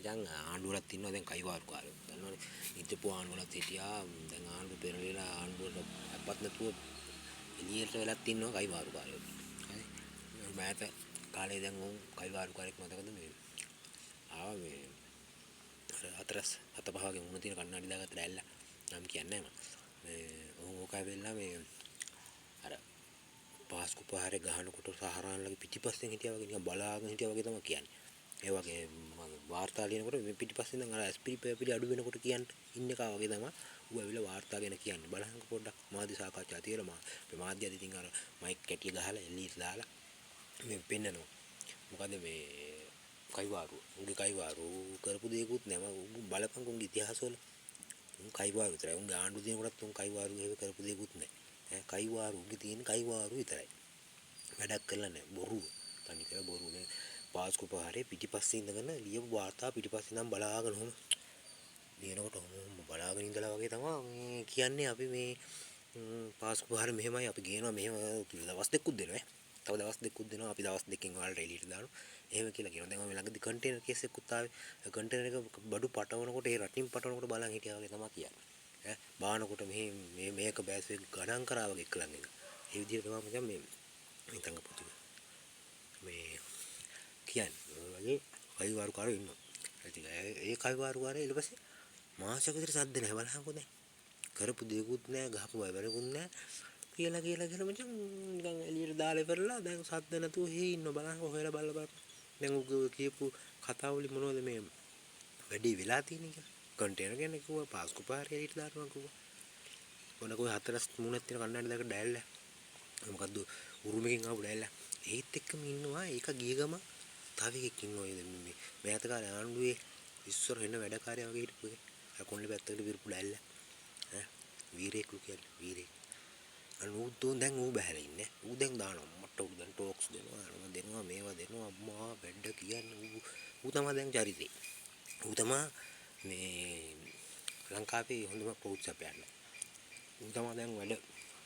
මචං ආණ්ඩුවලත් ඉන්නවා දැන් කයිවාරුකාරයෝ. දන්නවනේ ඉතිපු ආණ්ඩුවලත් හිටියා. දැන් ආණ්ඩුව පෙරලිලා ආණ්ඩුවට අපත් නැතුව එළියට වෙලත් ඉන්නවා කයිවාරුකාරයෝ. හරි. මෑත කාලේ දැන් උන් කයිවාරුකාරයෙක් මතකද මේ ආවා මේ හතරස් හත පහ වගේ මුණ තියෙන කන්නඩි දාගත්ත දැල්ල. නම් කියන්නේ නැහැ මම. මේ ඕකයි වෙලා මේ අර පාස්කු පහරේ ගහනකොට සහරාන්ලගේ පිටිපස්සෙන් හිටියා වගේ නිකන් බලාගෙන හිටියා වගේ තමයි කියන්නේ. ඒ වගේ මම වාර්තා ලියනකොට මේ පිටිපස්සෙන් දැන් අර ඇස්පිරි අඩු වෙනකොට කියන්න ඉන්න එක වගේ තමයි ඌ ඇවිල්ලා වාර්තා ගැන කියන්නේ. බලහංක පොඩ්ඩක් මාධ්‍ය සාකච්ඡා තියලා මේ මාධ්‍යයද ඉතින් අර මයික් කැටිය ගහලා එළියට දාලා මේ පෙන්නනවා. මොකද මේ කයිවාරු උගේ කයිවාරු කරපු දෙයක්වත් නැහැ. මම බලපං උගේ ඉතිහාසවල උන් කයිවාරු විතරයි. උන්ගේ ආණ්ඩු දිනකොටත් උන් කයිවාරු එහෙම කරපු දෙයක්වත් නැහැ. කයිවාරු උගේ තියෙන කයිවාරු විතරයි. වැඩක් කරලා නැහැ. බොරුව. තනි කර බොරුනේ. පාස්කු පහරේ පිටිපස්සේ ඉඳගෙන ලියපු වාර්තා පිටිපස්සේ ඉඳන් බලාගෙන ඔහොම ලියනකොට ඔහොම බලාගෙන ඉඳලා වගේ තමයි මේ කියන්නේ අපි මේ පාස්කු පහරේ මෙහෙමයි අපි ගේනවා මෙහෙම දවස් දෙකකුත් දෙනවා තව දවස් දෙකකුත් දෙනවා අපි දවස් දෙකකින් ඔයාලට එළියට දානවා එහෙම කියලා කියනවා. දැන් මම ළඟදී කන්ටේනර් කේස් එකකුත් ආවේ. කන්ටේනර් එක බඩු පටවනකොට ඒ රටින් පටවනකොට බලන් හිටියා වගේ තමයි කියන්නේ. බානකොට මේක බෑස් එක ගණන් කරා වගේ එක්කලන් එක. ඒ විදිහට තමයි මචං මේ තංග පුතු මේ කියන්නේ වගේ කයිවාරුකාරයෝ ඉන්නවා. ඉතින් ඒ කයිවාරුකාරය ඊට පස්සේ මාසයක විතර සද්ද නැහැ බලහංකෝ දැන්. කරපු දෙයක්වත් නැහැ ගහපු වයවරකුත් නැහැ කියලා මචං නිකන් එළියට දාලා ඉවරලා දැන් සද්ද නැතුව හේ ඉන්න බලහංකෝ හොයලා බලලා දැන් උග කියපු කතාවලි මොනවද මේ වැඩි වෙලා තියෙන්නේ කියලා. කන්ටේනර් ගැන කිව්වා පාස්කු පාරේ එළියට දානවා කිව්වා. මොනකෝ හතරස් මුණක් තියෙන කන්නඩි දෙක ඩැල්ල. මොකද්ද උරුමකින් ආපු ඩැල්ල. ඒත් එක්කම ඉන්නවා ඒක ගිය ගම තව එකෙක් ඉන්නවා මේ මෑත කාලේ ආණ්ඩුවේ ඉස්සර වෙන වැඩකාරයා වගේ හිටපු එකේ. අර කොණ්ඩේ පැත්තකට විරපු ඩැල්ල. වීරයෙක් කියන්නේ වීරයෙක්. අනුද්දෝන් දැන් ඌ බහැලා ඉන්නේ. ඌ දැන් දානවා මට ඌ දැන් ටොක්ස් දෙනවා මේවා දෙනවා අම්මා වැඩ කියන්නේ ඌ තමයි දැන් චරිතේ. ඌ තමයි මේ ලංකාවේ හොඳම කෝච් අපයන්නේ. ඌ තමයි දැන් වැඩ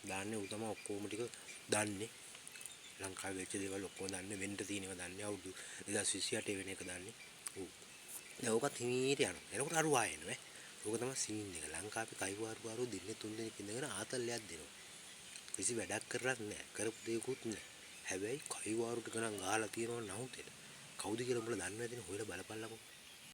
දාන්නේ ඌ තමයි ඔක්කොම ටික දන්නේ. ලංකාවේ වෙච්ච දේවල් ඔක්කොම දන්නේ වෙන්න තියෙනව දන්නේ අවුරුදු 2028 වෙන එක දන්නේ. ඌ දැන් ඕකත් හිමීට යනවා. එනකොට අර වායනවා. ඕක තමයි සීන් එක. ලංකාවේ කයිවාරු දින්නේ 3 දෙනෙක් ඉඳගෙන ආතල්ලයක් දෙනවා. කිසි වැඩක් කරලත් නැහැ. කරපු දෙයක්වත් නැහැ. හැබැයි කයිවාරු ටික නම් ගහලා තියෙනවා නහුතේ. කවුද කියලා උඹලා දන්නේ නැතිනේ හොයලා බලපල්ලකෝ.